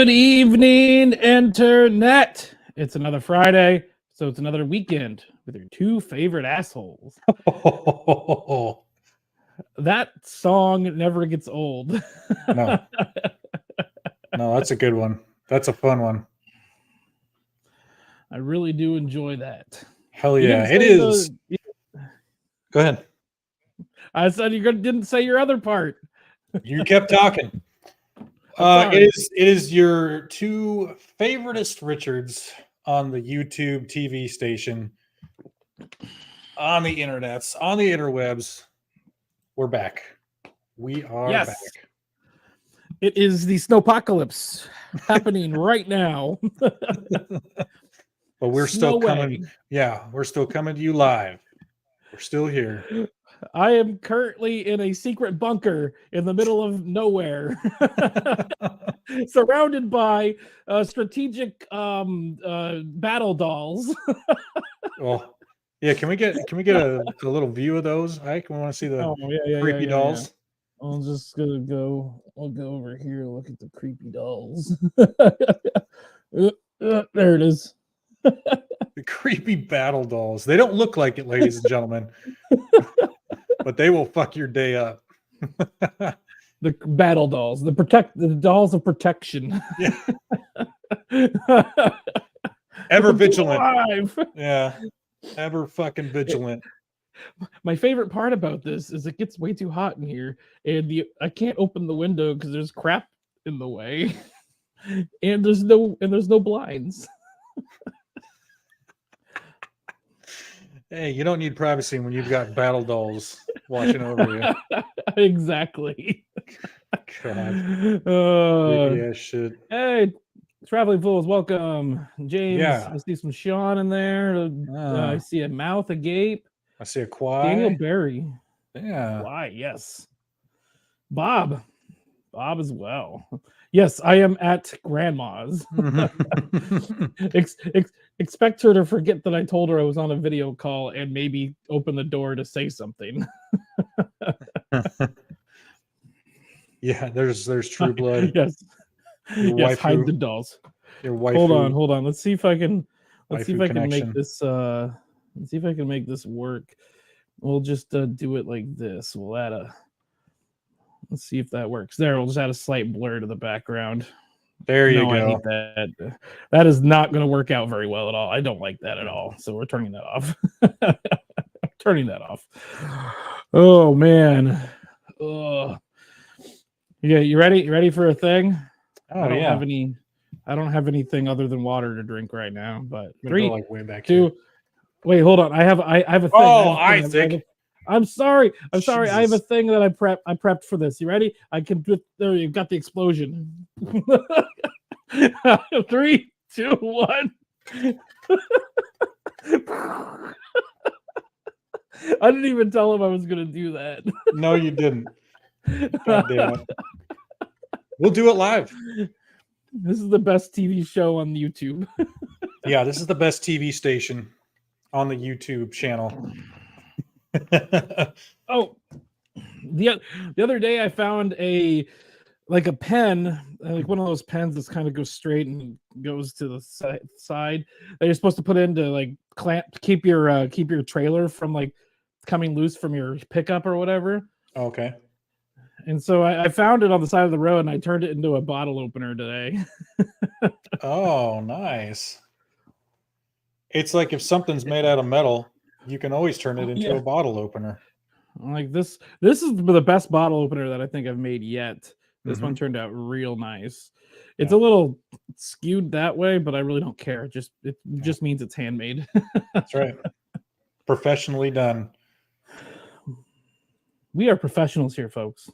Good evening, Internet. It's another Friday, so it's another weekend with your two favorite assholes. That song never gets old. No. No, that's a good one. That's a fun one. I really do enjoy that. Hell yeah, it is. Go ahead. I said you didn't say your other part. You kept talking. It is your two favoritist Richards on the YouTube TV station, on the internets, on the interwebs. We're back. We are back. It is the snowpocalypse happening right now. But we're still coming. Yeah, we're still coming to you live. We're still here. I am currently in a secret bunker in the middle of nowhere, surrounded by strategic battle dolls. Well, yeah. Can we get a little view of those? Ike, we want to see the creepy dolls. Yeah. I'm just gonna go. I'll go over here. Look at the creepy dolls. There it is. The creepy battle dolls. They don't look like it, ladies and gentlemen, but they will fuck your day up. The battle dolls, the dolls of protection. Yeah. Ever vigilant. Yeah. Ever fucking vigilant. My favorite part about this is it gets way too hot in here, and I can't open the window because there's crap in the way, and there's no blinds. Hey, you don't need privacy when you've got battle dolls watching over you. Exactly. God. Creepy ass shit. Hey, Traveling Fools, welcome. James, Yeah. I see some Sean in there. I see a mouth agape. I see a Quai. Daniel Barry. Yeah. Quai, yes. Bob as well. Yes, I am at Grandma's. Expect her to forget that I told her I was on a video call and maybe open the door to say something. Yeah, there's True Blood. Yes. Yes, hide the dolls. Your wife. Hold on. Let's see if I can make this let's see if I can make this work. We'll just do it like this. We'll add let's see if that works. There, we'll just add a slight blur to the background. There you go. I hate that. That is not going to work out very well at all. I don't like that at all. So we're turning that off. Turning that off. Oh man. Oh. Yeah, you ready? You ready for a thing? Oh, I don't have anything other than water to drink right now. But 3, go like way back 2. Here. Wait, hold on. I have a thing. Oh, I'm sorry. Jesus. I have a thing that I prepped for this. You ready? I can do. There, you've got the explosion. 3, 2, 1. I didn't even tell him I was going to do that. No, you didn't. God damn it. We'll do it live. This is the best TV show on YouTube. Yeah, this is the best TV station on the YouTube channel. Oh, the other day I found a pen, like one of those pens that's kind of goes straight and goes to the side that you're supposed to put in to like keep your trailer from like coming loose from your pickup or whatever. Okay. And so I found it on the side of the road and I turned it into a bottle opener today. Oh, nice. It's like if something's made out of metal, you can always turn it into a bottle opener. Like this is the best bottle opener that I think I've made yet. This one turned out real nice. It's a little skewed that way, but I really don't care. It just means it's handmade. That's right. Professionally done. We are professionals here, folks.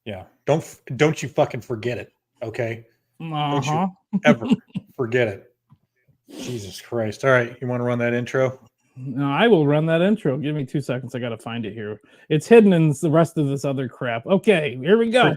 Yeah. Don't you fucking forget it, okay? Don't you ever forget it. Jesus Christ. All right. You want to run that intro? No, I will run that intro. Give me 2 seconds. I got to find it here. It's hidden in the rest of this other crap. Okay, here we go.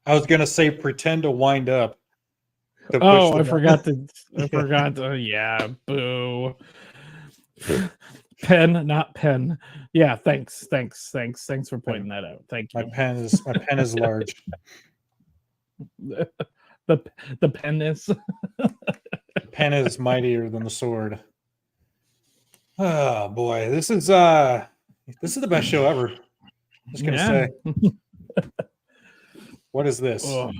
I was gonna say pretend to wind up. To push Oh, the I button. forgot to. I Yeah. forgot to. Yeah, boo. Pen, not pen. Yeah, thanks for pointing that out. Thank My you. pen is large. the the pen is. The pen is mightier than the sword. Oh boy, this is the best show ever. Just gonna Yeah. say. What is this? Oh.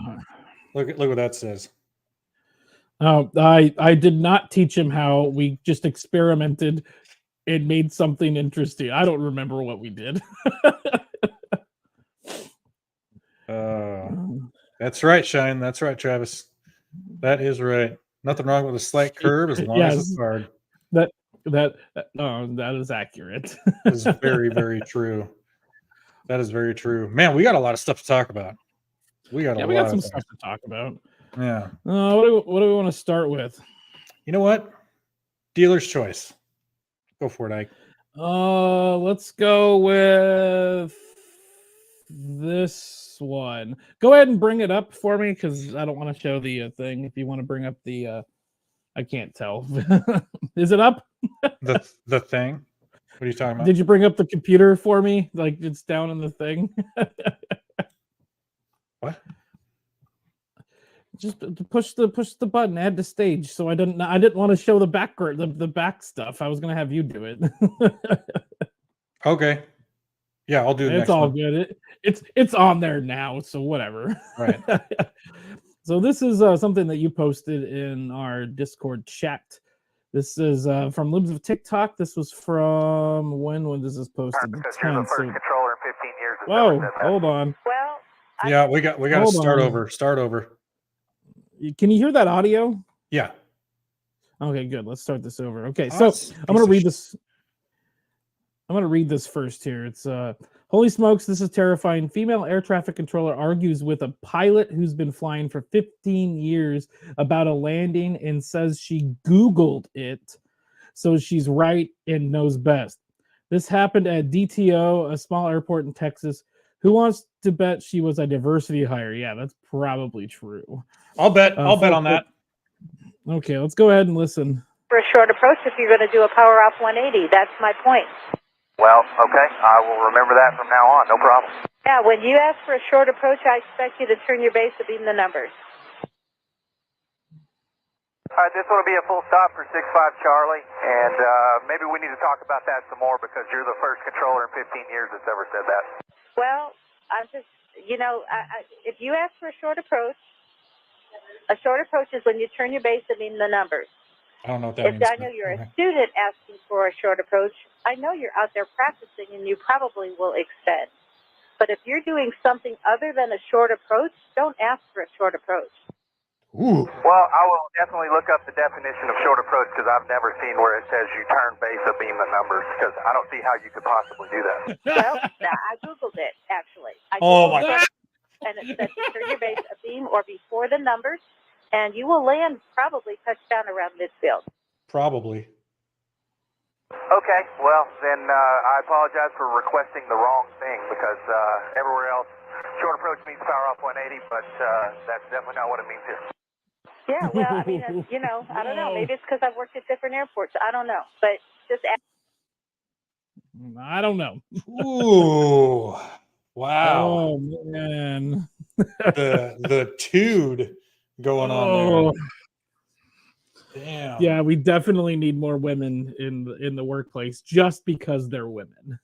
Look what that says. Oh, I did not teach him how. We just experimented and made something interesting. I don't remember what we did. That's right, Shine. That's right, Travis. That is right. Nothing wrong with a slight curve as long as it's hard. That that is accurate. That is very, very true. That is very true. Man, we got a lot of stuff to talk about. We got some stuff to talk about. Yeah. What do we want to start with? You know what? Dealer's choice. Go for it, Ike. Let's go with this one. Go ahead and bring it up for me because I don't want to show the thing. If you want to bring up the, I can't tell. Is it up? The thing. What are you talking about? Did you bring up the computer for me? Like it's down in the thing. What? Just push the button, add to stage. So I didn't want to show the background, the back stuff. I was gonna have you do it. Okay. Yeah, I'll do it. It's all good. It's on there now, so whatever. Right. So this is something that you posted in our Discord chat. This is from Libs of TikTok. This was from when this is posted? Because you're the first controller in 15 years. Whoa, hold on. Well, Yeah, we got to start over. Start over. Can you hear that audio? Yeah. Okay, good. Let's start this over. Okay, so I'm going to read this. I'm going to read this first here. It's holy smokes, this is terrifying. Female air traffic controller argues with a pilot who's been flying for 15 years about a landing and says she Googled it. So she's right and knows best. This happened at DTO, a small airport in Texas. Who wants to bet she was a diversity hire? Yeah, that's probably true. I'll bet on that. Okay, let's go ahead and listen. For a short approach, if you're going to do a power off 180, that's my point. Well, okay, I will remember that from now on, no problem. Yeah, when you ask for a short approach, I expect you to turn your base to beam the numbers. All right, this will be a full stop for 6-5 Charlie, and maybe we need to talk about that some more because you're the first controller in 15 years that's ever said that. Well, I'm just, if you ask for a short approach is when you turn your base to beam the numbers. I don't know what that means. If I know you're a student asking for a short approach, I know you're out there practicing and you probably will extend. But if you're doing something other than a short approach, don't ask for a short approach. Ooh. Well, I will definitely look up the definition of short approach because I've never seen where it says you turn base a beam the numbers because I don't see how you could possibly do that. Well, I Googled it, actually. Oh, my God. And it says you turn your base a beam or before the numbers, and you will land probably touchdown around midfield. Probably. Okay, well, then I apologize for requesting the wrong thing because everywhere else, short approach means power off 180, but that's definitely not what it means here. Yeah, well, I mean, I don't know. Maybe it's because I've worked at different airports. I don't know. But just ask. I don't know. Ooh. Wow. Oh, man. the tude going on there. Damn. Yeah, we definitely need more women in the workplace just because they're women.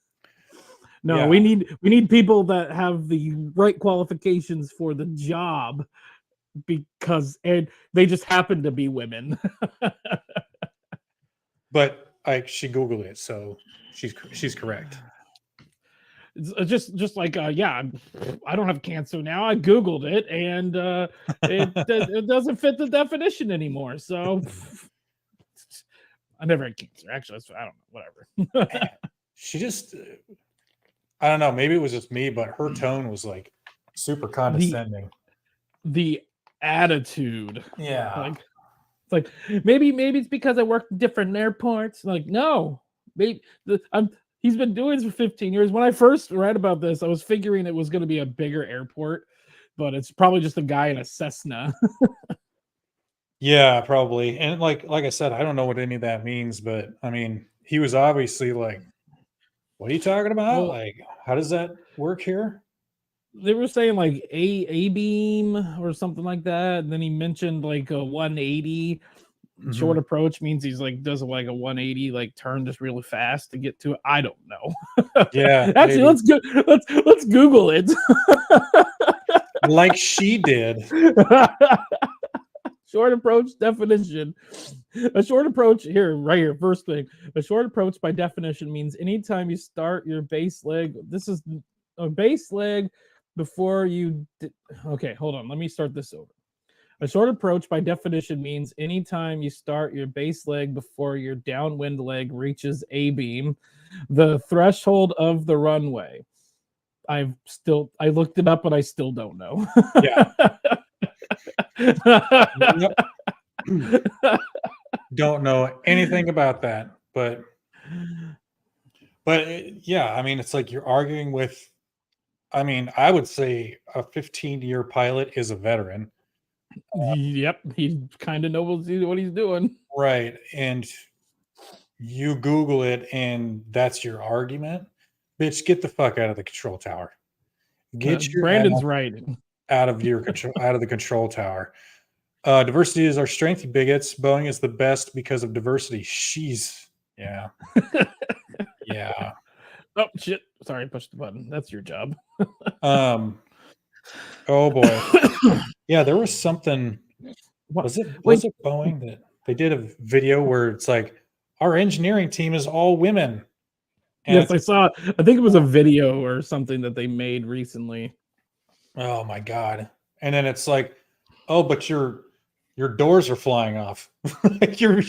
No, Yeah. we need people that have the right qualifications for the job and they just happen to be women. But she Googled it, so she's correct. It's just like I don't have cancer now. I Googled it and it doesn't fit the definition anymore. So I never had cancer. Actually, I don't know. Whatever. She just, I don't know. Maybe it was just me, but her tone was like super condescending. The attitude. Yeah. Like maybe it's because I worked in different airports. Like, no, maybe he's been doing this for 15 years. When I first read about this, I was figuring it was going to be a bigger airport but it's probably just a guy in a Cessna. Yeah, probably. And like I said, I don't know what any of that means, but I mean, he was obviously like, "What are you talking about? Well, Like, how does that work here?" they were saying like a beam or something like that. And then he mentioned like a 180. Short Mhm. approach means he's like does like a 180 like turn just really fast to get to it. I don't know. Yeah, Actually, maybe. let's Google it. Like she did. Short approach definition. A short approach here, right here, first thing. A short approach by definition means anytime you start your base leg. This is a base leg before you. Okay, hold on. Let me start this over. A short approach by definition means anytime you start your base leg before your downwind leg reaches A beam, the threshold of the runway. I looked it up, but I still don't know. Yeah. Yep. Don't know anything about that, but yeah, I mean, it's like you're arguing with. I mean, I would say a 15-year pilot is a veteran, Yep, he kind of knows what he's doing. right? And you Google it, and that's your argument. Bitch, get the fuck out of the control tower. Get your Brandon's ass right. out of your control, out of the control tower. Diversity is our strength, you bigots. Boeing is the best because of diversity. She's yeah, yeah. Oh shit! Sorry, I pushed the button. That's your job. Um. Oh boy. Yeah, there was something. What? Was Wait, it Boeing that they did a video where it's like our engineering team is all women, and yes, I saw. I think it was a video or something that they made recently. oh my god! And then it's like, oh, but your doors are flying off. Like you're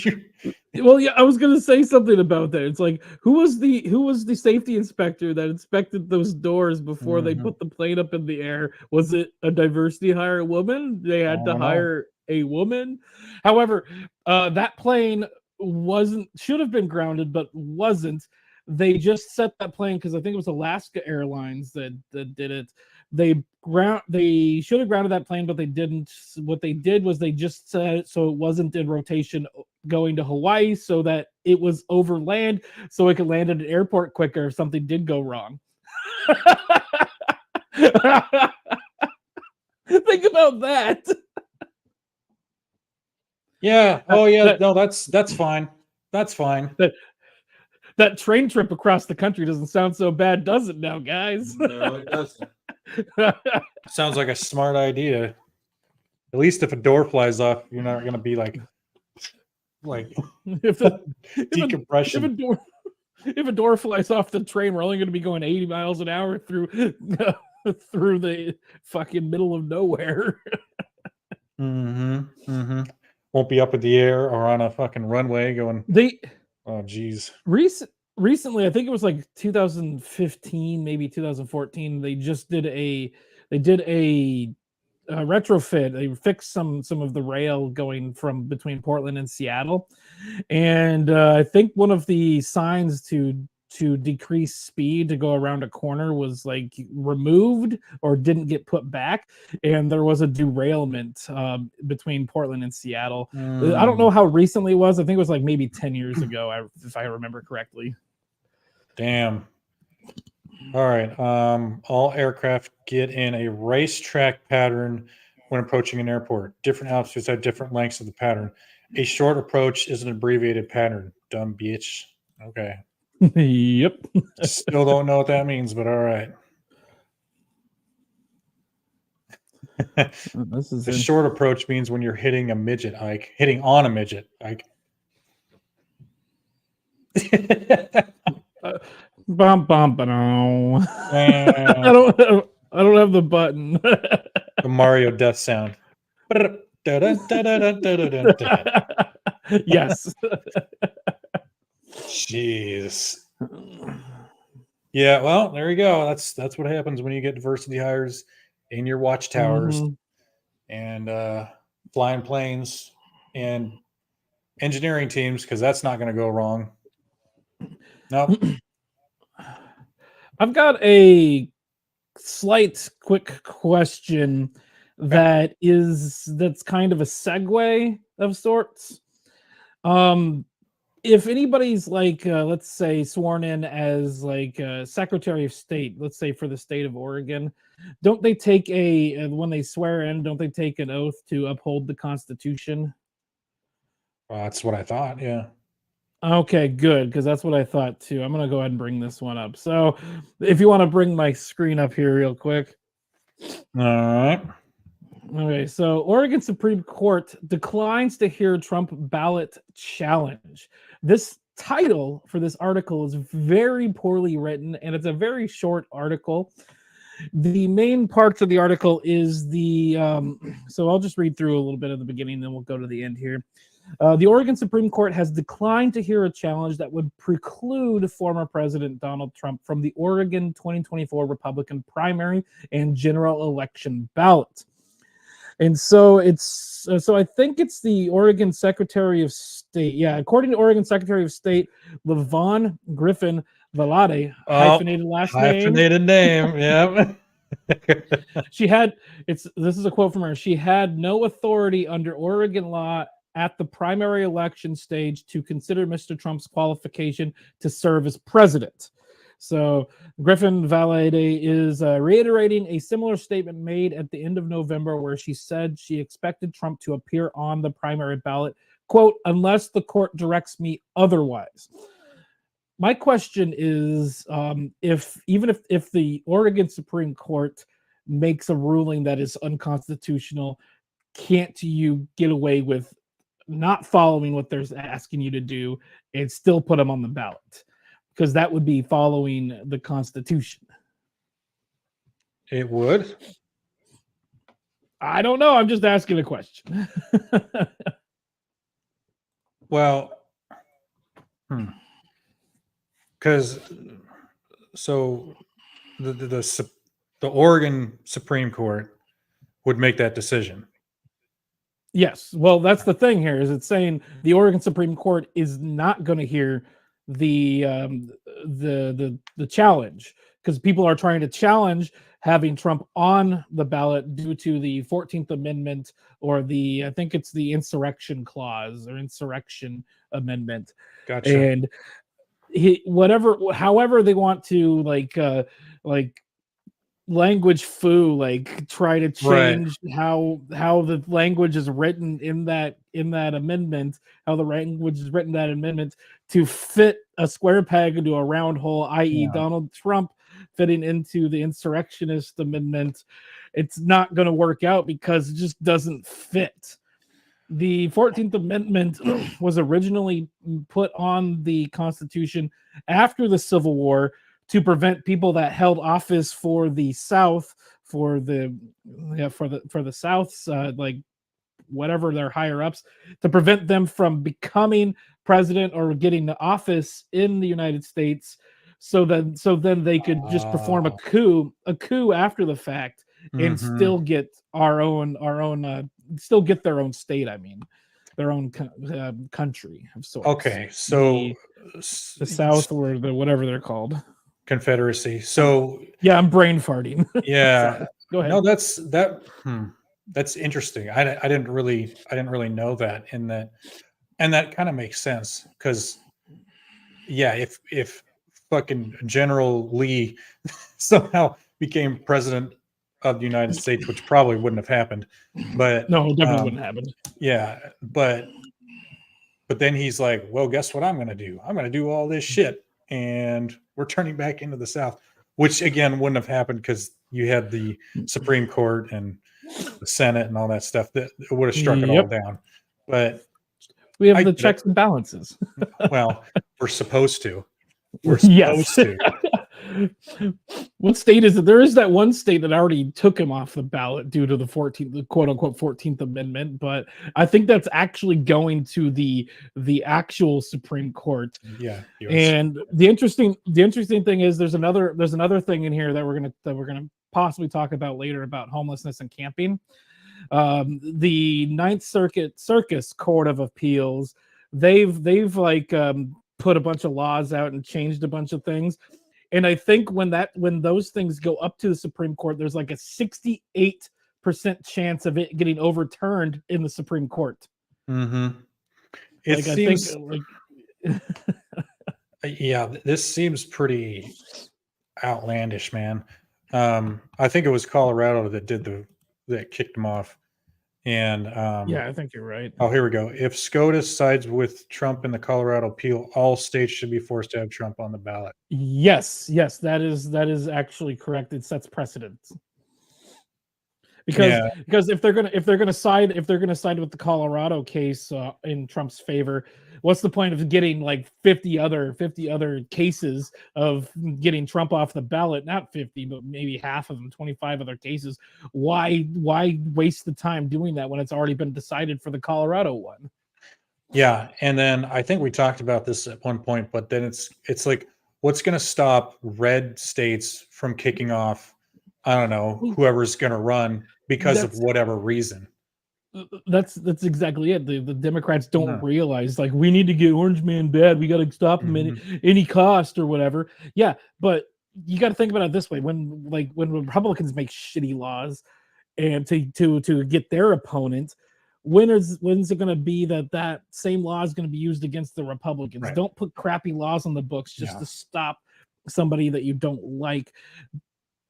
Well, yeah, I was gonna say something about that. It's like who was the safety inspector that inspected those doors before they Mhm. put the plane up in the air? Was it a diversity hire woman? They I had to don't know. hire a woman. However, that plane should have been grounded, but wasn't. They just set that plane because I think it was Alaska Airlines that did it. They should have grounded that plane, but they didn't. What they did was they just set it so it wasn't in rotation going to Hawaii so that it was over land so it could land at an airport quicker if something did go wrong. Think about that. Yeah. Oh yeah. That, No, that's fine. That's fine. that that train trip across the country doesn't sound so bad, does it now, guys? No, it doesn't. Sounds like a smart idea. At least if a door flies off, you're not going to be like if, a, decompression. if a door flies off the train, we're only going to be going 80 miles an hour through through the fucking middle of nowhere. Mm-hmm. Mm-hmm. Won't be up in the air or on a fucking runway going. Oh, geez. Recently, I think it was like 2015, maybe 2014. They did a retrofit. They fixed some of the rail going from between Portland and Seattle, and I think one of the signs to decrease speed to go around a corner was like removed or didn't get put back, and there was a derailment between Portland and Seattle. I don't know how recently it was. I think it was like maybe 10 years ago, if I remember correctly. Damn. All right. All aircraft get in a racetrack pattern when approaching an airport. Different altitudes have different lengths of the pattern. A short approach is an abbreviated pattern. Dumb bitch. Okay. Yep. Still don't know what that means, but all right. This is A short approach means when you're hitting a midget, Ike. Hitting on a midget, Ike. Bum bum ba-no. I don't have the button. The Mario death sound. Yes. Jeez. Yeah, well, there you go. That's what happens when you get diversity hires in your watchtowers and flying planes and engineering teams, because that's not going to go wrong. Nope. I've got a slight quick question that's kind of a segue of sorts. If anybody's like, let's say, sworn in as like Secretary of State, let's say for the state of Oregon, don't they take when they swear in, don't they take an oath to uphold the Constitution? Well, that's what I thought. Yeah. Okay, good, because that's what I thought too. I'm gonna go ahead and bring this one up. So, if you want to bring my screen up here real quick. All right. Okay, so Oregon Supreme Court declines to hear Trump ballot challenge. This title for this article is very poorly written, and it's a very short article. The main parts of the article is so I'll just read through a little bit of the beginning, then we'll go to the end here. The Oregon Supreme Court has declined to hear a challenge that would preclude former President Donald Trump from the Oregon 2024 Republican primary and general election ballot. And so so I think it's the Oregon Secretary of State. Yeah, according to Oregon Secretary of State, Levon Griffin Valade, hyphenated last name. Hyphenated name, yeah. This is a quote from her. She had no authority under Oregon law at the primary election stage to consider Mr. Trump's qualification to serve as president. So Griffin Valade is reiterating a similar statement made at the end of November where she said she expected Trump to appear on the primary ballot, quote, unless the court directs me otherwise. My question is, if the Oregon Supreme Court makes a ruling that is unconstitutional, can't you get away with not following what they're asking you to do and still put them on the ballot? Because that would be following the Constitution. It would. I don't know. I'm just asking a question. Well, because so the Oregon Supreme Court would make that decision. Yes. Well, that's the thing here. Is it's saying the Oregon Supreme Court is not going to hear the challenge because people are trying to challenge having Trump on the ballot due to the 14th Amendment or I think it's the insurrection clause or insurrection amendment. Gotcha. And however they want to like language foo, like try to change how the language is written in that amendment, how the language is written in that amendment to fit a square peg into a round hole, i.e. Donald Trump fitting into the insurrectionist amendment. It's not going to work out because it just doesn't fit. The 14th Amendment was originally put on the Constitution after the Civil War to prevent people that held office for the South, for the South's like whatever their higher ups, to prevent them from becoming president or getting the office in the United States. So then they could just perform a coup after the fact and still get still get their own state. I mean, their own country of sorts. Okay, so the South or the whatever they're called. Confederacy. So yeah, I'm brain farting. Yeah. Go ahead. No, that's interesting. I didn't really know that, and that kind of makes sense because if fucking General Lee somehow became president of the United States, which probably wouldn't have happened, but no, definitely wouldn't happen. Yeah, but then he's like, well, guess what I'm going to do? I'm going to do all this shit, and we're turning back into the South, which again wouldn't have happened because you had the Supreme Court and the Senate and all that stuff that would have struck it all down. But we have the checks and balances. Well, we're supposed to. We're supposed to. What state is it? There is that one state that already took him off the ballot due to the quote unquote 14th Amendment, but I think that's actually going to the actual Supreme Court. Yeah. And the interesting thing is there's another thing in here that we're gonna possibly talk about later about homelessness and camping. The Ninth Circus Court of Appeals, they've like put a bunch of laws out and changed a bunch of things. And I think when those things go up to the Supreme Court, there's like a 68% chance of it getting overturned in the Supreme Court. Mm-hmm. Like, I think, like, yeah, this seems pretty outlandish, man. I think it was Colorado that kicked him off. And yeah, I think you're right. oh, here we go. If SCOTUS sides with Trump in the Colorado appeal, all states should be forced to have Trump on the ballot. Yes, that is actually correct. It sets precedents. Because if they're gonna side with the Colorado case in Trump's favor, what's the point of getting like 50 other cases of getting Trump off the ballot? Not 50, but maybe half of them, 25 other cases. Why waste the time doing that when it's already been decided for the Colorado one? Yeah, and then I think we talked about this at one point, but then it's like, what's going to stop red states from kicking off? I don't know, whoever's going to run because of whatever reason. That's exactly it. The Democrats don't realize, like, we need to get Orange Man bad. We got to stop him at any cost or whatever. Yeah, but you got to think about it this way: when Republicans make shitty laws and to get their opponent, when's it going to be that same law is going to be used against the Republicans? Right. Don't put crappy laws on the books just to stop somebody that you don't like.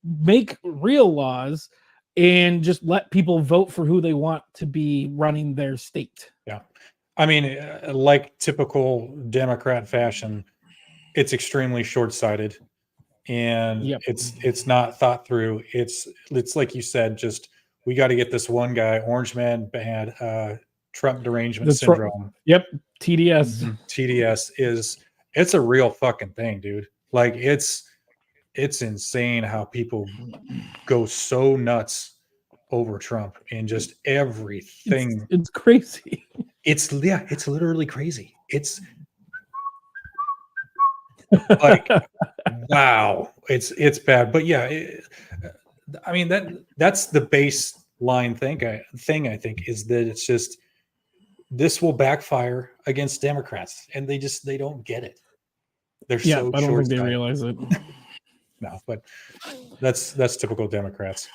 Make real laws and just let people vote for who they want to be running their state. Yeah. I mean, like typical Democrat fashion, it's extremely short-sighted, and it's not thought through. It's like you said, just we got to get this one guy, Orange Man bad, Trump derangement syndrome. TDS. TDS it's a real fucking thing, dude. Like it's insane how people go so nuts over Trump and just everything. It's crazy. It's literally crazy. It's like, wow, it's bad. But yeah, I mean that's the baseline thing I think is that it's just this will backfire against Democrats, and they don't get it. They're so I don't think they realize it. No, but that's typical Democrats.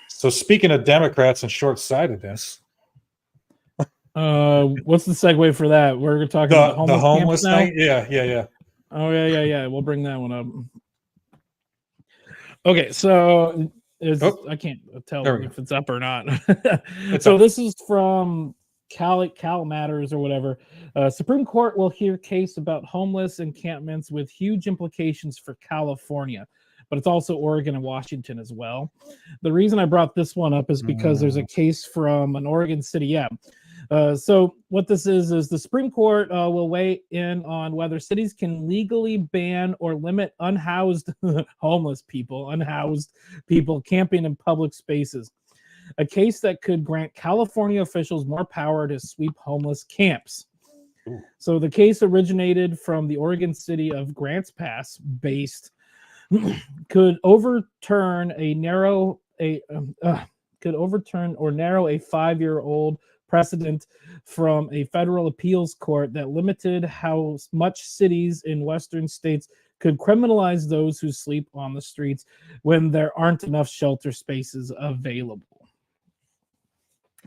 So speaking of Democrats and short-sightedness, what's the segue for that? We're talking about the homeless thing. Yeah. Oh yeah. We'll bring that one up. Okay, so I can't tell if it's up or not. So this is from Cal Matters or whatever. Supreme Court will hear case about homeless encampments with huge implications for California, but it's also Oregon and Washington as well. The reason I brought this one up is because there's a case from an Oregon city. Yeah. So what this is the Supreme Court will weigh in on whether cities can legally ban or limit unhoused homeless people, camping in public spaces. A case that could grant California officials more power to sweep homeless camps. Ooh. So the case originated from the Oregon city of Grants Pass, based could overturn or narrow a 5-year-old precedent from a federal appeals court that limited how much cities in Western states could criminalize those who sleep on the streets when there aren't enough shelter spaces available.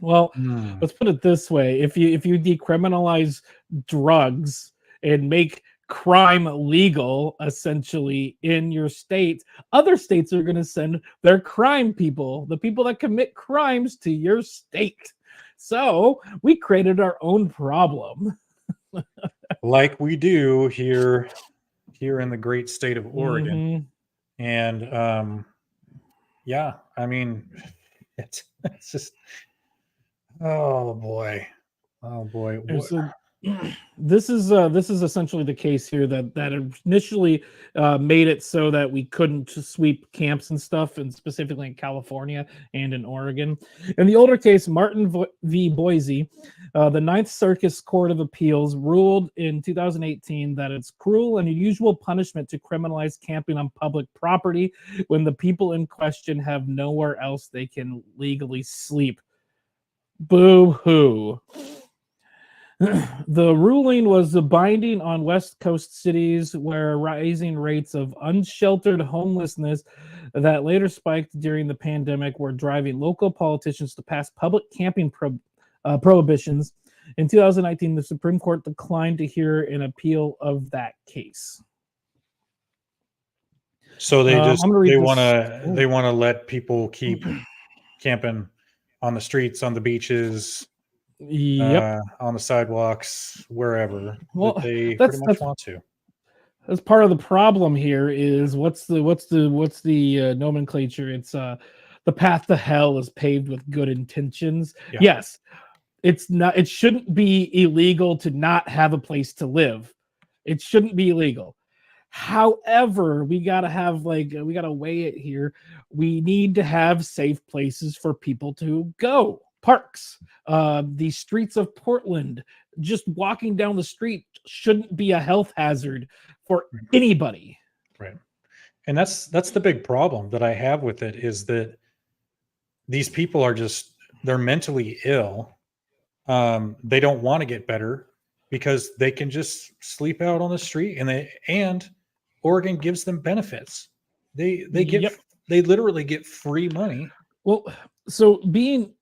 Well, let's put it this way. If you decriminalize drugs and make crime legal, essentially, in your state, other states are going to send their crime people, the people that commit crimes, to your state. So we created our own problem. Like we do here in the great state of Oregon. And yeah, I mean, it's just, oh boy. This is essentially the case here that initially made it so that we couldn't sweep camps and stuff, and specifically in California and in Oregon. In the older case, Martin v. Boise, the Ninth Circuit Court of Appeals ruled in 2018 that it's cruel and unusual punishment to criminalize camping on public property when the people in question have nowhere else they can legally sleep. Boo-hoo. The ruling was binding on West Coast cities where rising rates of unsheltered homelessness that later spiked during the pandemic were driving local politicians to pass public camping prohibitions. In 2019, the Supreme Court declined to hear an appeal of that case. So they I'm gonna read this. they want to let people keep camping on the streets, on the beaches, Yep. on the sidewalks, wherever Well, that they that's pretty much want to. that's part of the problem here. Is what's the nomenclature? It's the path to hell is paved with good intentions. Yeah. Yes, it's not. It shouldn't be illegal to not have a place to live. It shouldn't be illegal. However, we gotta weigh it here. We need to have safe places for people to go. Parks, the streets of Portland. Just walking down the street shouldn't be a health hazard for anybody. Right. And that's the big problem that I have with it, is that these people are they're mentally ill. They don't want to get better because they can just sleep out on the street, and Oregon gives them benefits. They literally get free money. Well, so being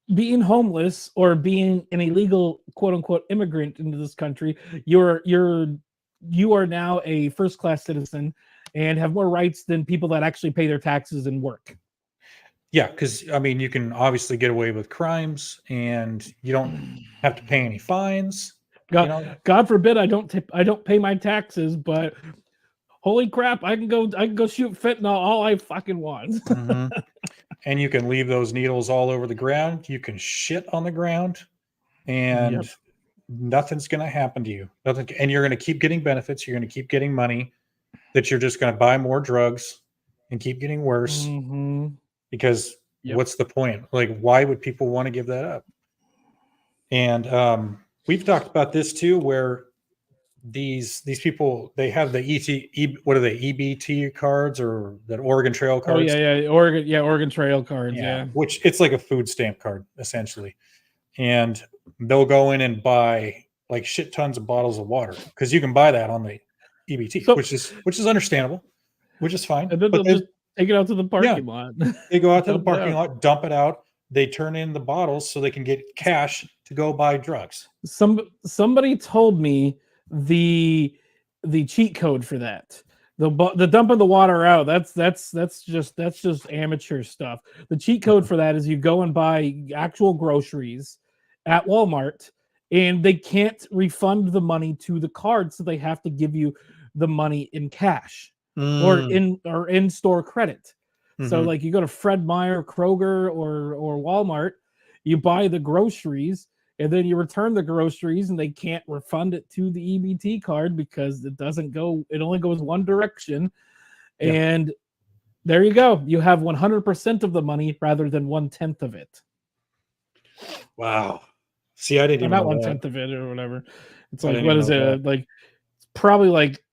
homeless or being an illegal quote unquote immigrant into this country, you are now a first class citizen and have more rights than people that actually pay their taxes and work. Yeah, because I mean, you can obviously get away with crimes, and you don't have to pay any fines. God forbid I don't pay my taxes, but holy crap, I can go shoot fentanyl all I fucking want. Mm-hmm. And you can leave those needles all over the ground. You can shit on the ground, and nothing's going to happen to you. Nothing, and you're going to keep getting benefits. You're going to keep getting money that you're just going to buy more drugs and keep getting worse. Mm-hmm. Because what's the point? Like, why would people want to give that up? And we've talked about this too, where these people, they have the EBT cards, or that Oregon Trail cards. Oregon Trail cards. Yeah, which it's like a food stamp card essentially, and they'll go in and buy like shit tons of bottles of water because you can buy that on the EBT, which is understandable, which is fine. And then they'll just take it out to the parking lot. They go out to the parking lot, dump it out. They turn in the bottles so they can get cash to go buy drugs. Somebody told me the cheat code for that. The dumping the water out, that's just amateur stuff. The cheat code for that is you go and buy actual groceries at Walmart, and they can't refund the money to the card, so they have to give you the money in cash or in store credit. Mm-hmm. So like you go to Fred Meyer, Kroger, or Walmart, you buy the groceries, and then you return the groceries, and they can't refund it to the EBT card because it only goes one direction. Yeah. And there you go. You have 100% of the money rather than 1/10 of it. Wow. See, I didn't even know not 1/10 of it or whatever. It's like, what is it? Like, it's probably like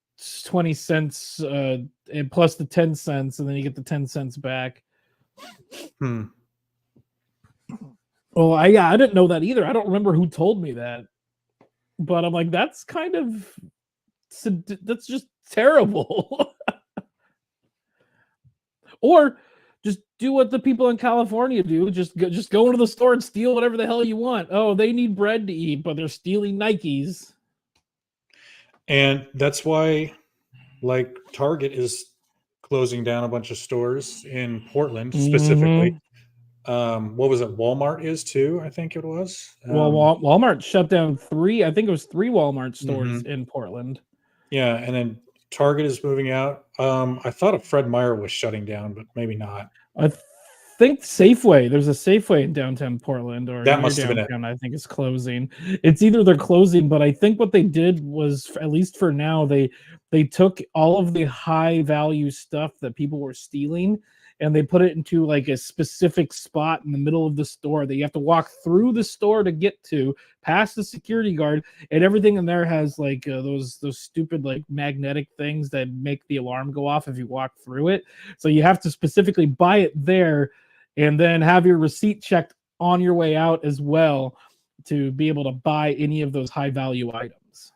20 cents and plus the 10 cents, and then you get the 10 cents back. Well, I didn't know that either. I don't remember who told me that, but I'm like, that's just terrible. Or just do what the people in California do. Just go into the store and steal whatever the hell you want. Oh, they need bread to eat, but they're stealing Nikes. And that's why, like, Target is closing down a bunch of stores in Portland specifically. Mm-hmm. What was it? Walmart is too, I think it was. Well, Walmart shut down 3 Walmart stores in Portland. Yeah, and then Target is moving out. I thought Fred Meyer was shutting down, but maybe not. I think Safeway. There's a Safeway in downtown Portland, or that must have been it. I think it's closing. It's either they're closing, but I think what they did was, at least for now, they took all of the high value stuff that people were stealing, and they put it into like a specific spot in the middle of the store that you have to walk through the store to get to, past the security guard, and everything in there has like those stupid like magnetic things that make the alarm go off if you walk through it. So you have to specifically buy it there, and then have your receipt checked on your way out as well to be able to buy any of those high value items.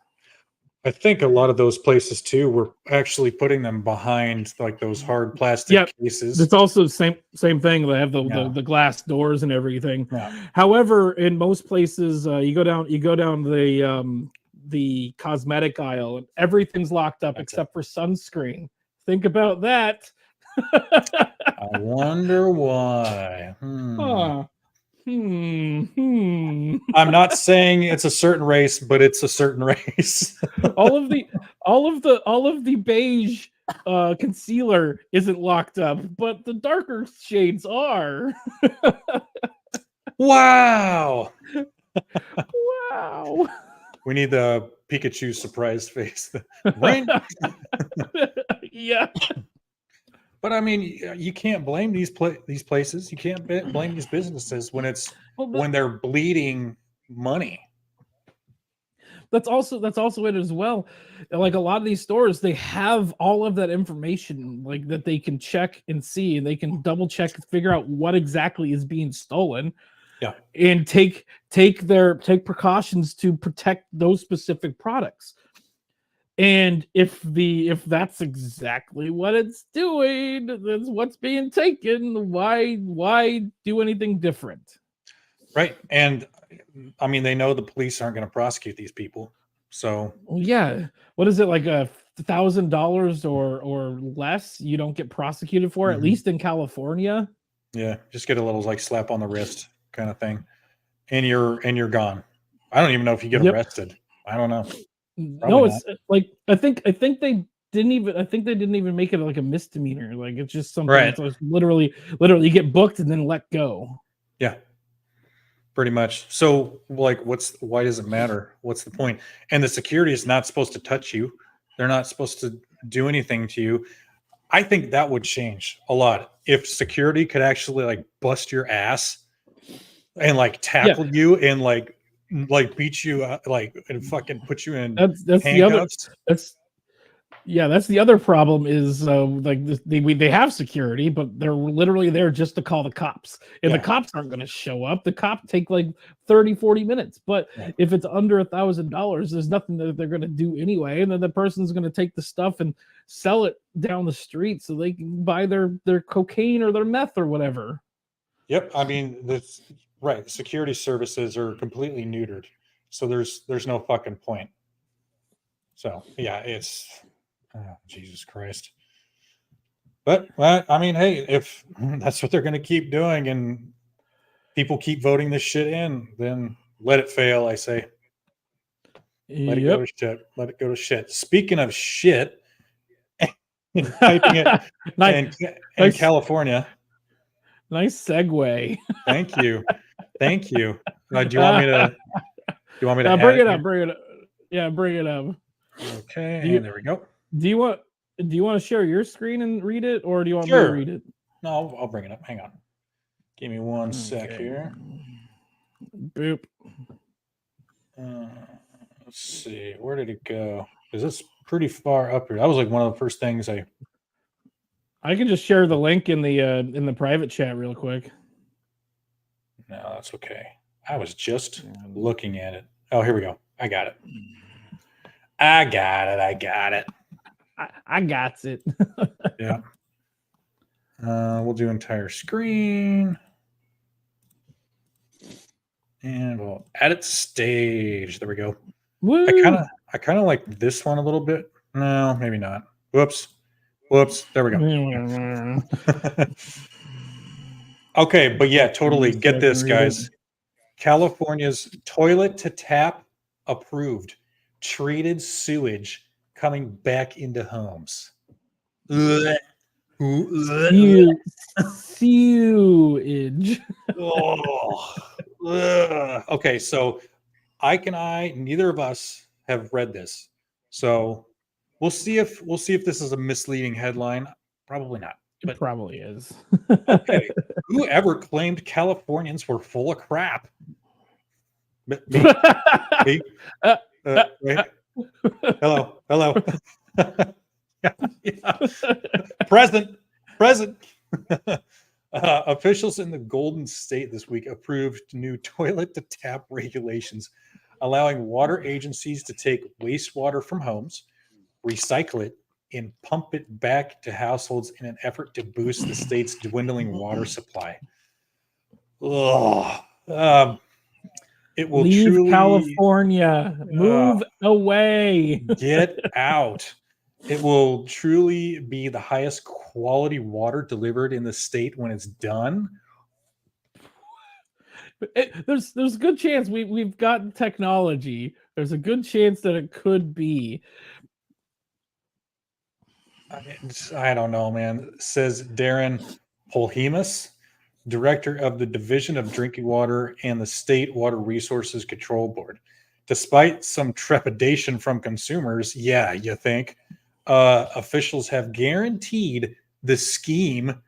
I think a lot of those places too were actually putting them behind like those hard plastic cases. It's also the same thing. They have the glass doors and everything. Yeah. However, in most places, you go down the cosmetic aisle and everything's locked up except for sunscreen. Think about that. I wonder why. I'm not saying it's a certain race, but it's a certain race. all of the beige concealer isn't locked up, but the darker shades are. Wow. Wow. We need the Pikachu surprise face. Rain. Yeah. But I mean, you can't blame these places. You can't blame these businesses when when they're bleeding money. That's also it as well. Like a lot of these stores, they have all of that information, like that they can check and see, and they can double check and figure out what exactly is being stolen. Yeah, and take precautions to protect those specific products. And if that's exactly what it's doing, that's what's being taken, why do anything different? Right. And I mean, they know the police aren't going to prosecute these people. So yeah, what is it, like $1,000 or less? You don't get prosecuted for, at least in California. Yeah, just get a little like slap on the wrist kind of thing, and you're gone. I don't even know if you get arrested. I don't know. Probably no, it's not. Like I think they didn't even make it like a misdemeanor. Like it's just something that's literally you get booked and then let go. Yeah. Pretty much. So like why does it matter? What's the point? And the security is not supposed to touch you. They're not supposed to do anything to you. I think that would change a lot if security could actually like bust your ass and like tackle you and like beat you and fucking put you in that's handcuffs. That's the other problem is they have security, but they're literally there just to call the cops, and the cops aren't going to show up. The cops take like 30-40 minutes, but if it's under $1,000, there's nothing that they're going to do anyway, and then the person's going to take the stuff and sell it down the street so they can buy their cocaine or their meth or whatever. Yep. I mean, that's right. Security services are completely neutered, so there's no fucking point. So yeah, it's Jesus Christ. But I mean, hey, if that's what they're going to keep doing and people keep voting this shit in, then let it fail. I say, let it go to shit. Let it go to shit. Speaking of shit, typing it in California. Nice segue. Thank you. Thank you. Do you want me to? Bring it up? Bring it up. Yeah, bring it up. Okay. There we go. Do you want to share your screen and read it, or do you want me to read it? No, I'll bring it up. Hang on. Give me one sec here. Boop. Let's see. Where did it go? Because it's pretty far up here. That was like one of the first things I can just share the link in the private chat real quick. No, that's okay. I was just looking at it. Oh, here we go. I got it. I got it. I got it. Yeah. We'll do entire screen. And we'll edit stage. There we go. Woo! I kind of like this one a little bit. No, maybe not. Whoops. There we go. Okay, but yeah, totally. Get this, guys. California's toilet to tap approved. Treated sewage coming back into homes. Sewage. Okay, so Ike and I, neither of us have read this, so we'll see if this is a misleading headline. Probably not. But it probably is. Okay. Whoever claimed Californians were full of crap? Me. Wait. Hello. Yeah. Present. Officials in the Golden State this week approved new toilet-to-tap regulations, allowing water agencies to take wastewater from homes, recycle it, and pump it back to households in an effort to boost the state's dwindling water supply. Ugh. It will Leave truly California. Move away. get out. It will truly be the highest quality water delivered in the state when it's done. There's a good chance we've got technology. There's a good chance that it could be. I don't know, man. Says Darren Polhemus, director of the Division of Drinking Water and the State Water Resources Control Board. Despite some trepidation from consumers, yeah, you think, officials have guaranteed the scheme.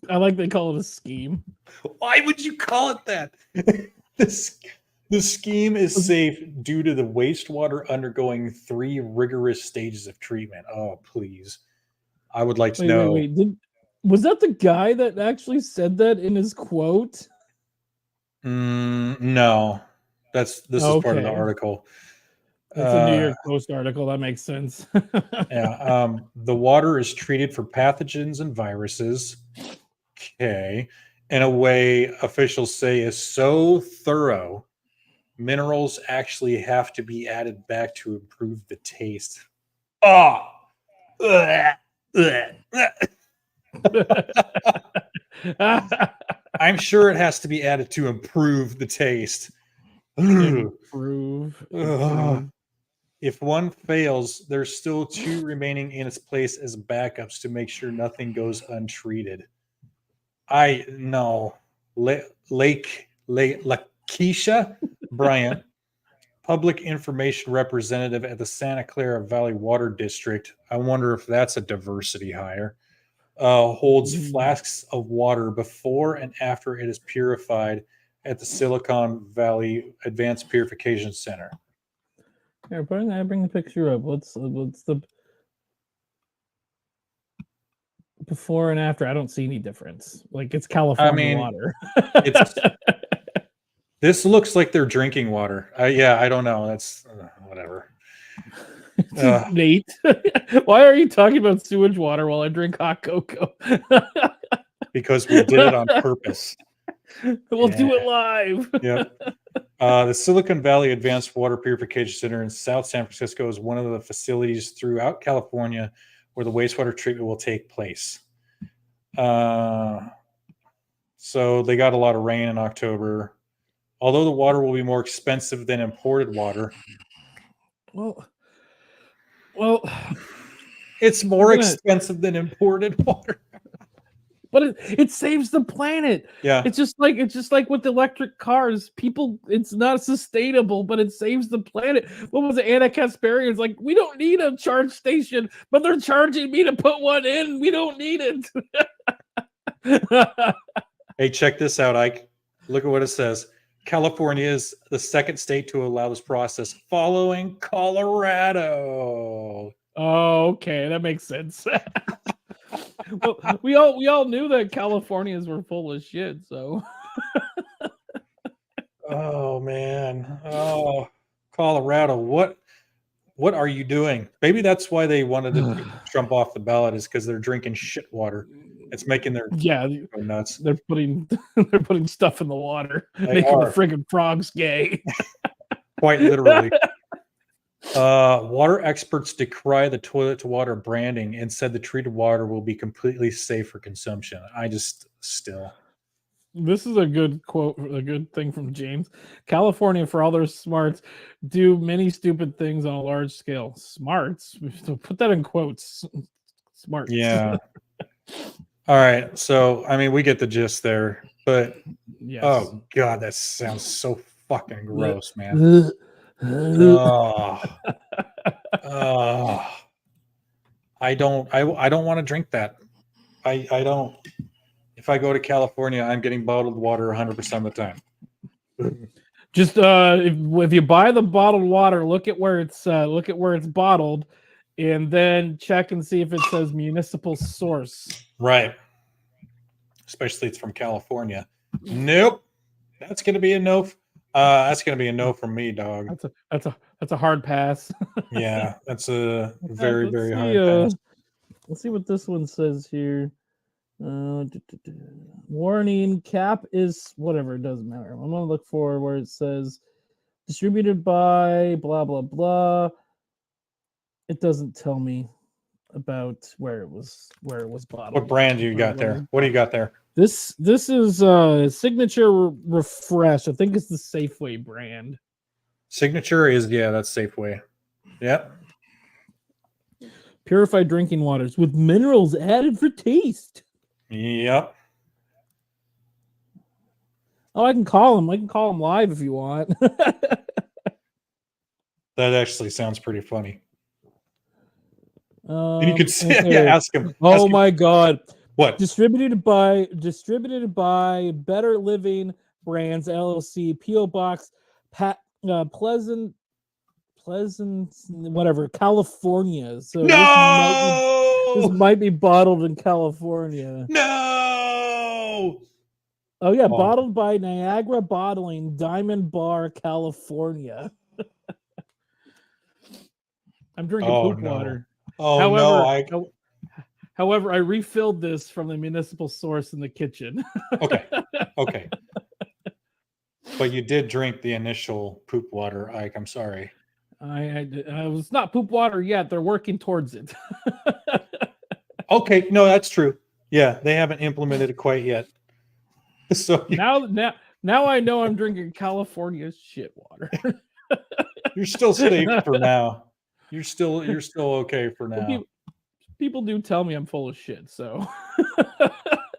I like they call it a scheme. Why would you call it that? The scheme is safe due to the wastewater undergoing 3 rigorous stages of treatment. Oh, please. I would like to know. Wait. Was that the guy that actually said that in his quote? No. This is part of the article. It's a New York Post article. That makes sense. Yeah. The water is treated for pathogens and viruses. Okay. In a way, officials say is so thorough, minerals actually have to be added back to improve the taste. Oh. I'm sure it has to be added to improve the taste. Improve. If one fails, there's still 2 remaining in its place as backups to make sure nothing goes untreated. I know. Lakeisha Bryant, public information representative at the Santa Clara Valley Water District. I wonder if that's a diversity hire. Holds flasks of water before and after it is purified at the Silicon Valley Advanced Purification Center. Here, bring the picture up. What's the before and after? I don't see any difference. Like, it's California water. This looks like they're drinking water. I don't know. That's whatever. Nate, why are you talking about sewage water while I drink hot cocoa? Because we did it on purpose. We'll do it live. Yep. The Silicon Valley Advanced Water Purification Center in South San Francisco is one of the facilities throughout California where the wastewater treatment will take place. So they got a lot of rain in October. Although the water will be more expensive than imported water. Well, it's more expensive than imported water. But it saves the planet. Yeah. It's just like with electric cars. People, it's not sustainable, but it saves the planet. What was it? Anna Kasparian's like, we don't need a charge station, but they're charging me to put one in. We don't need it. Hey, check this out, Ike. Look at what it says. California is the second state to allow this process, following Colorado. Oh, okay, that makes sense. Well, we all knew that Californians were full of shit, so. Oh man. Oh, Colorado. What are you doing? Maybe that's why they wanted to take Trump off the ballot, is because they're drinking shit water. It's making their go nuts. They're putting stuff in the water, making the friggin' frogs gay. Quite literally. Water experts decry the toilet to water branding and said the treated water will be completely safe for consumption. This is a good quote, a good thing from James. California, for all their smarts, do many stupid things on a large scale. Smarts? So put that in quotes. Smarts. Yeah. All right. So, I mean, we get the gist there, but yes. Oh God, that sounds so fucking gross, man. I don't want to drink that. I don't. If I go to California, I'm getting bottled water 100% of the time. Just if you buy the bottled water, look at where it's bottled, and then check and see if it says municipal source. Right. Especially it's from California. Nope. That's gonna be a no. That's gonna be a no from me, dog. That's a hard pass. Yeah, that's a very, Let's very see, hard pass. Let's see what this one says here. Warning, cap is whatever, it doesn't matter. I'm gonna look for where it says distributed by blah blah blah. It doesn't tell me about where it was bottled. What brand do you got there? What do you got there? This is Signature Refresh. I think it's the Safeway brand. Signature is, yeah, that's Safeway. Yep. Purified drinking waters with minerals added for taste. Yep. Oh, I can call him. I can call him live if you want. That actually sounds pretty funny. And you could say, yeah, ask him. Oh my God! What? Distributed by Better Living Brands LLC, PO Box, Pleasant, whatever, California. So this might be bottled in California. No. Oh yeah, bottled by Niagara Bottling, Diamond Bar, California. I'm drinking poop water. Oh, However, I refilled this from the municipal source in the kitchen. Okay. But you did drink the initial poop water, Ike. I'm sorry. I was not poop water yet. They're working towards it. Okay, no, that's true. Yeah, they haven't implemented it quite yet. So now I know I'm drinking California shit water. You're still safe for now. You're still okay for now. People do tell me I'm full of shit, so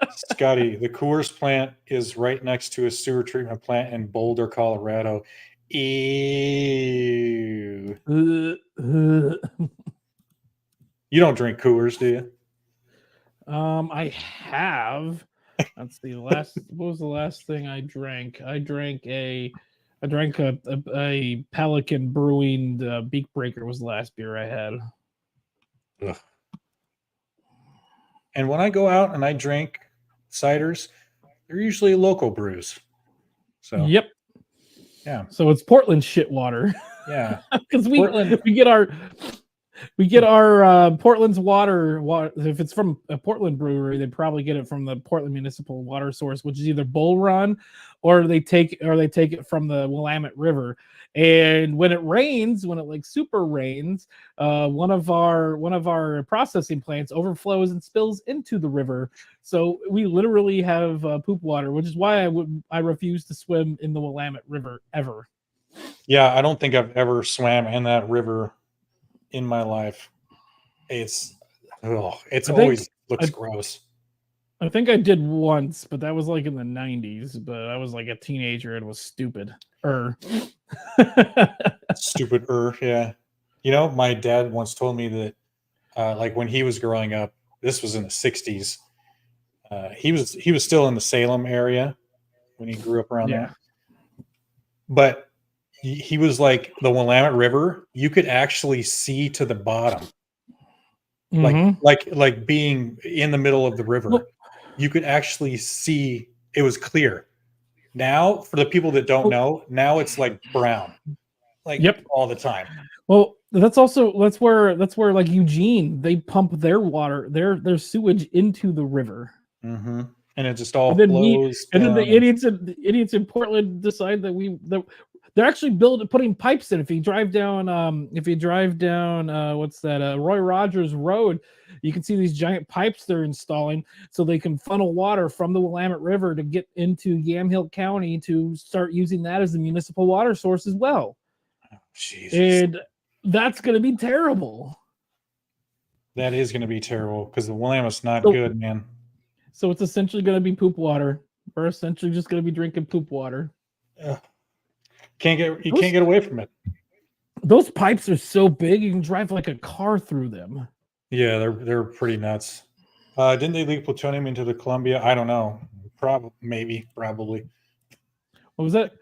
Scotty, the Coors plant is right next to a sewer treatment plant in Boulder, Colorado. Ew. You don't drink Coors, do you? I have. Let's see. What was the last thing I drank? I drank a Pelican Brewing Beak Breaker was the last beer I had. Ugh. And when I go out and I drink ciders, they're usually local brews. So yep. Yeah. So it's Portland shit water. Yeah. Because we get our Portland's water. If it's from a Portland brewery, they probably get it from the Portland Municipal Water Source, which is either Bull Run or they take it from the Willamette River. And when it rains, when it like super rains, one of our processing plants overflows and spills into the river. So we literally have poop water, which is why I refuse to swim in the Willamette River ever. Yeah, I don't think I've ever swam in that river in my life. It always looks gross. I think I did once, but that was like in the 90s. But I was like a teenager and was stupid. Stupid. Yeah. You know, my dad once told me that, like when he was growing up, this was in the 60s. He was still in the Salem area when he grew up around there. But he was like the Willamette River. You could actually see to the bottom, like being in the middle of the river. You could actually see it was clear. Now, for the people that don't know, now it's like brown, like all the time. Well, that's where like Eugene, they pump their water, their sewage into the river. Mm-hmm. And it just all flows. And then the idiots in Portland decide that they're actually putting pipes in. If you drive down what's that? Roy Rogers Road, you can see these giant pipes they're installing so they can funnel water from the Willamette River to get into Yamhill County to start using that as a municipal water source as well. Oh, Jesus. And that's going to be terrible. That is going to be terrible because the Willamette's not good, man. So it's essentially going to be poop water. We're essentially just going to be drinking poop water. You can't get away from it. Those pipes are so big you can drive like a car through them. Yeah, they're pretty nuts. Didn't they leak plutonium into the Columbia? I don't know. Probably. What was that?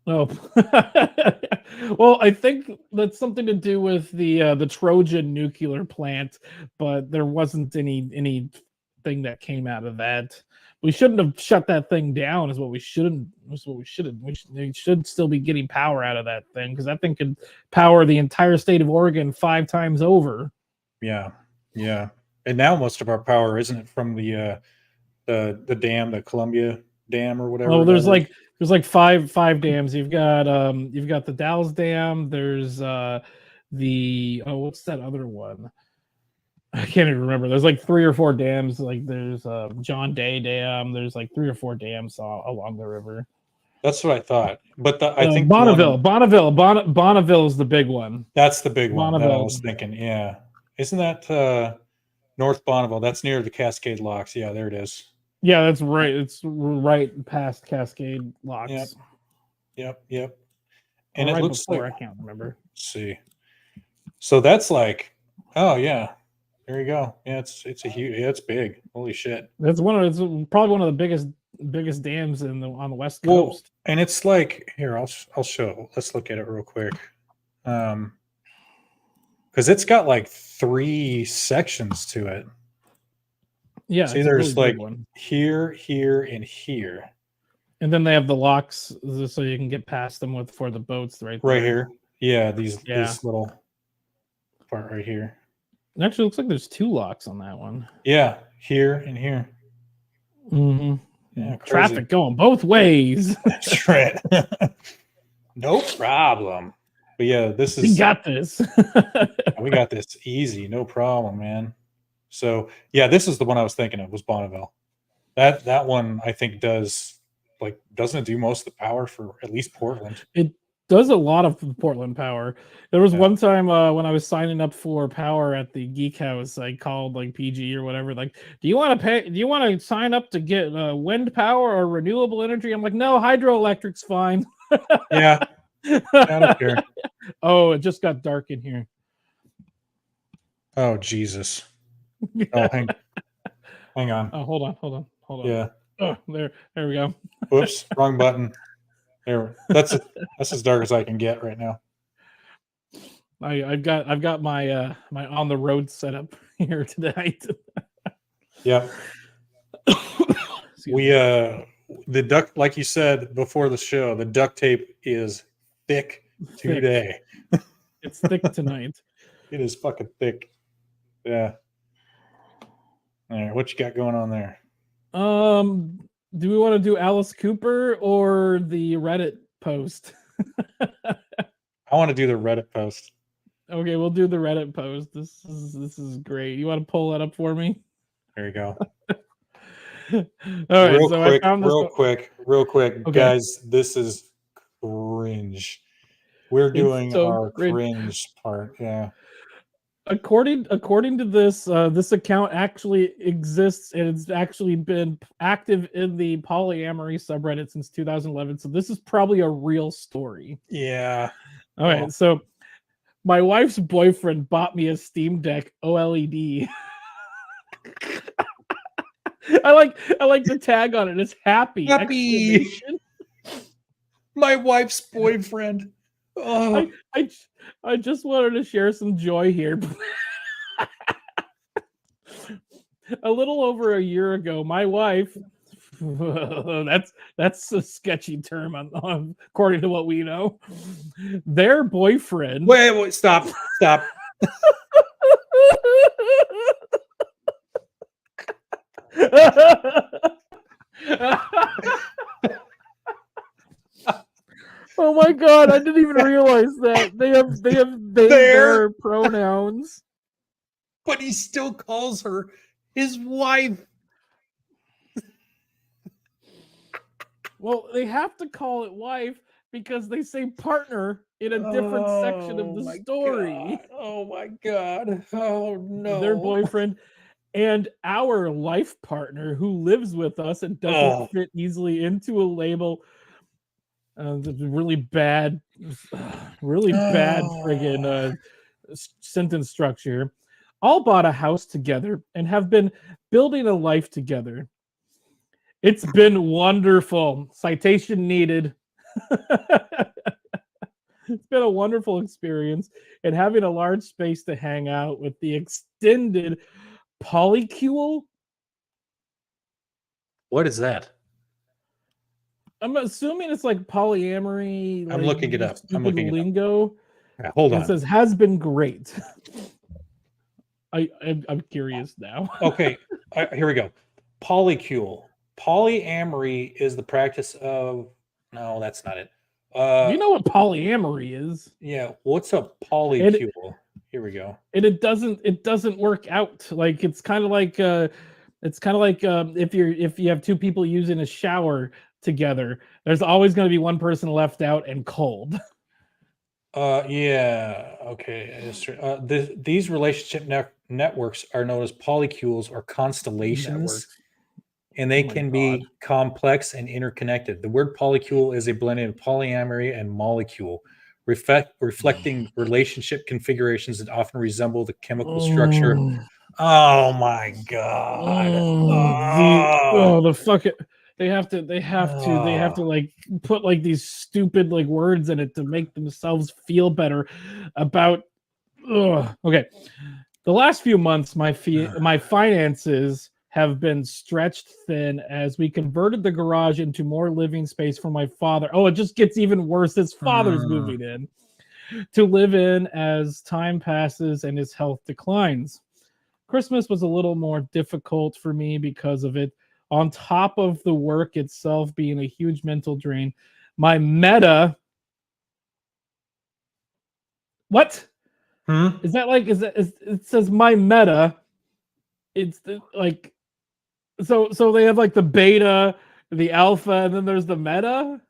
Oh, well, I think that's something to do with the Trojan nuclear plant, but there wasn't anything that came out of that. We shouldn't have shut that thing down. Is what we shouldn't. Is what we shouldn't. We should still be getting power out of that thing because that thing could power the entire state of Oregon 5 times over. Yeah, yeah. And now most of our power isn't it from the dam, the Columbia Dam or whatever. Oh, that is? there's like five dams. You've got the Dalles Dam. There's the what's that other one? I can't even remember. There's like 3 or 4 dams. Like there's John Day Dam. There's like 3 or 4 dams along the river. That's what I thought. But I think Bonneville is the big one. That's the big one that I Bonneville. was thinking. Yeah, isn't that North Bonneville? That's near the Cascade Locks. Yeah, there it is. Yeah, that's right. It's right past Cascade Locks. Yep. And Or it right looks before, like, I can't remember. let's see. So that's like, oh yeah, there you go. Yeah, it's a huge. Yeah, it's big. Holy shit. It's probably one of the biggest dams on the West Well, Coast. and it's like here. I'll show. Let's look at it real quick. Because it's got like 3 sections to it. Yeah, See, it's a there's really big like one. here, and here. And then they have the locks so you can get past them for the boats right there. Right here. Yeah, these Yeah. this little part right here. It actually looks like there's 2 locks on that one. Yeah, here and here. Mm-hmm. Yeah, crazy. Traffic going both ways. That's right. No problem. But yeah, this is We got this. we got this easy, no problem, man. So yeah, this is the one I was thinking of, was Bonneville. That one I think doesn't it do most of the power for at least Portland? It does a lot of Portland power. There was one time when I was signing up for power at the Geek House, I called like PG or whatever. Like, do you want to sign up to get wind power or renewable energy? I'm like, no, hydroelectric's fine. Yeah, I don't care. Oh, it just got dark in here. Oh Jesus! Oh, hang on. Oh, hold on. Yeah. Oh, there we go. Whoops, wrong button. There. That's as dark as I can get right now. I've got my my on the road setup here tonight. Yep. We the duct, like you said before the show, the duct tape is thick today. It's thick tonight. It is fucking thick. Yeah. All right, what you got going on there? Do we want to do Alice Cooper or the Reddit post? I want to do the Reddit post. Okay, we'll do the Reddit post. This is great. You want to pull that up for me? There you go. All right, real quick, Okay. guys. This is cringe. We're doing so our cringe. cringe part. Yeah. According to this, this account actually exists and it's actually been active in the polyamory subreddit since 2011. So this is probably a real story. Yeah. All right, so my wife's boyfriend bought me a Steam Deck OLED. I like the tag on it. It's happy. Happy. My wife's boyfriend. Oh, I just wanted to share some joy here. A little over a year ago, my wife, that's a sketchy term on according to what we know, their boyfriend. wait, stop. Oh my god, I didn't even realize that. They have their pronouns. But he still calls her his wife. Well, they have to call it wife because they say partner in a different section of the story. God. Oh my god. Oh no. Their boyfriend and our life partner who lives with us and doesn't fit easily into a label. Really bad friggin' sentence structure. All bought a house together and have been building a life together. It's been wonderful. Citation needed. It's been a wonderful experience and having a large space to hang out with the extended polycule. What is that? I'm assuming it's like polyamory. I'm like looking it up. I'm stupid looking it up. lingo. Yeah, hold It on. says has been great. I'm curious now. Okay, here we go. Polycule. Polyamory is the practice of. No, that's not it. You know what polyamory is? Yeah, what's a polycule? Here we go. And it doesn't work out. Like it's kind of like if you have two people using a shower together, there's always going to be one person left out and cold. Yeah, okay. These relationship networks are known as polycules or constellations. Networks. And they Oh my can God. be complex and interconnected. The word polycule is a blending of polyamory and molecule, reflecting relationship configurations that often resemble the chemical structure. Oh my God. The fuck it. They have to like put like these stupid like words in it to make themselves feel better about. Okay. The last few months, my finances have been stretched thin as we converted the garage into more living space for my father. Oh, it just gets even worse. His father's moving in to live in as time passes and his health declines. Christmas was a little more difficult for me because of it. On top of the work itself being a huge mental drain, my meta. What? Is that like? It says my meta? It's like. So they have like the beta, the alpha, and then there's the meta.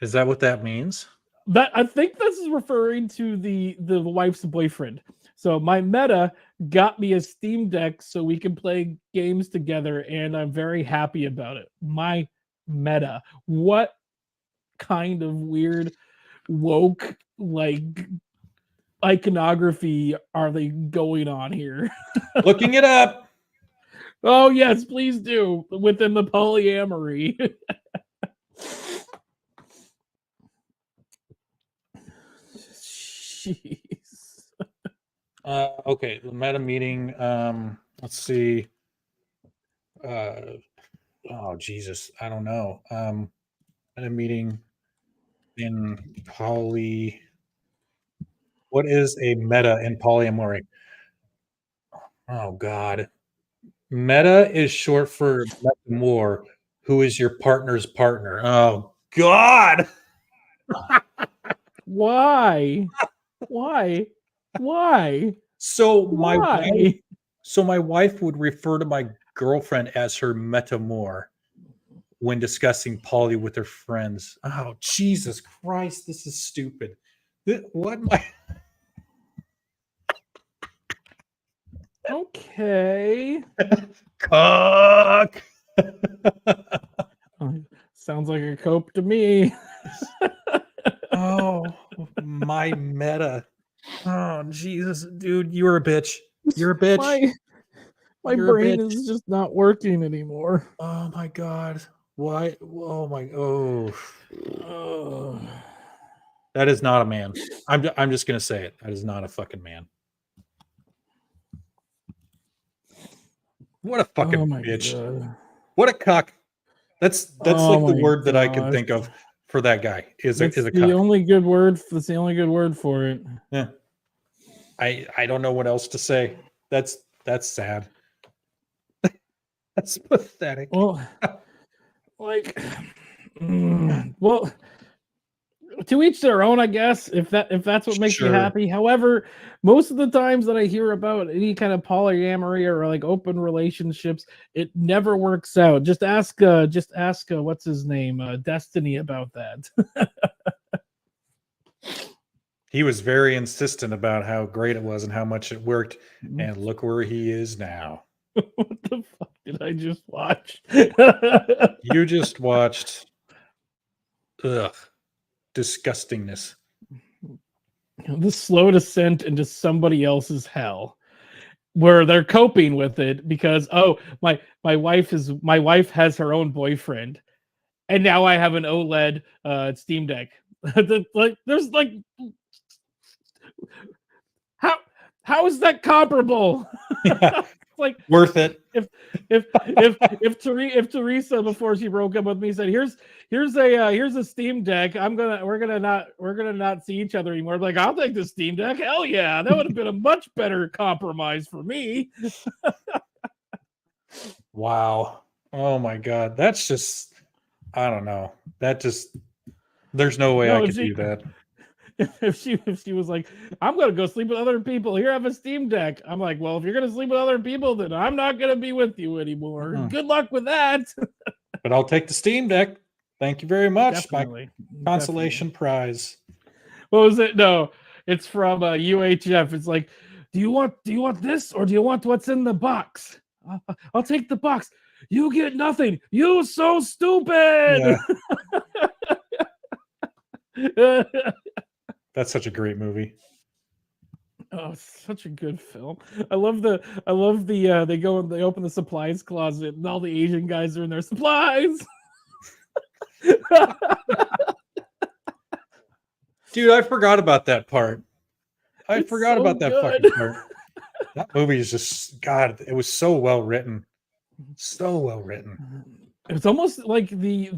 Is that what that means? That I think this is referring to the wife's boyfriend. So my meta got me a Steam Deck so we can play games together, and I'm very happy about it. My meta. What kind of weird woke like iconography are they going on here? Looking it up. Oh yes, please do. Within the polyamory. Jeez. Okay, the meta meeting. Let's see. Oh Jesus, I don't know. Meta meeting in poly. What is a meta in polyamory? Oh God. Meta is short for metamor, who is your partner's partner. Oh God. Why? Why? Why? So Why? my wife would refer to my girlfriend as her metamor when discussing poly with her friends. Oh Jesus Christ, this is stupid. What my Okay. cock? Sounds like a cope to me. Oh, my meta. Oh Jesus, dude, you're a bitch. You're a bitch. My You're a brain bitch. is just not working anymore. Oh my God. Why? Oh my. Oh, Ugh. that is not a man. I'm just gonna say it. That is not a fucking man. What a fucking Oh my bitch. God. What a cuck. That's Oh like the my word that I can gosh. think of for that guy is a That's the cuck. only good word. That's the only good word for it. Yeah. I don't know what else to say. That's sad. That's pathetic. Well, like, well, to each their own, I guess. If that's what makes you Sure. happy. However, most of the times that I hear about any kind of polyamory or like open relationships, it never works out. Just ask what's his name, Destiny, about that. He was very insistent about how great it was and how much it worked. And look where he is now. What the fuck did I just watch? You just watched disgustingness. The slow descent into somebody else's hell, where they're coping with it because my wife has her own boyfriend, and now I have an OLED Steam Deck. Like, there's like, how is that comparable? Yeah. Like, Worth it. If Teresa before she broke up with me said, here's a Steam Deck, we're gonna not see each other anymore. I'm like, I'll take the Steam Deck. Hell yeah, that would have been a much better compromise for me. Wow. Oh my God. That's just, I don't know. That just, there's no way I could do that. If she was like, I'm gonna go sleep with other people, here I have a Steam Deck, I'm like, well, if you're gonna sleep with other people, then I'm not gonna be with you anymore. Good luck with that. But I'll take the Steam Deck. Thank you very much. Definitely. My consolation prize. What was it? No, it's from UHF. It's like, do you want this, or do you want what's in the box? I'll take the box. You get nothing. You so stupid. Yeah. That's such a great movie. Oh, such a good film. I love the they go and they open the supplies closet and all the Asian guys are in their supplies. Dude, I forgot about that part. I forgot about that fucking part. That movie is just, God, it was so well written. So well written. It's almost like the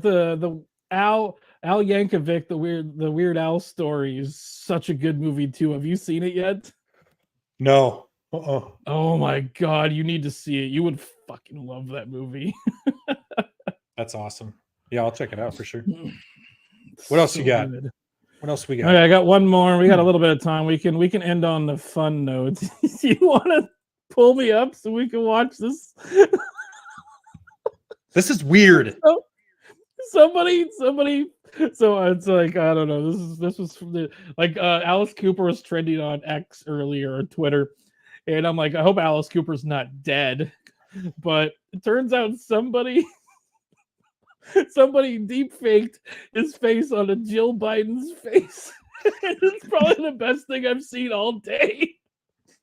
Al Yankovic, the Weird Al story is such a good movie too. Have you seen it yet? No. Oh my God, you need to see it. You would fucking love that movie. That's awesome. Yeah, I'll check it out for sure. What else you got? Good. What else we got? Okay, I got one more. We got a little bit of time. We can end on the fun notes. You want to pull me up so we can watch this? This is weird. Oh, somebody. So it's like, I don't know. This was from the Alice Cooper was trending on X earlier or Twitter, and I'm like, I hope Alice Cooper's not dead. But it turns out somebody deep faked his face on a Jill Biden's face. It's probably the best thing I've seen all day.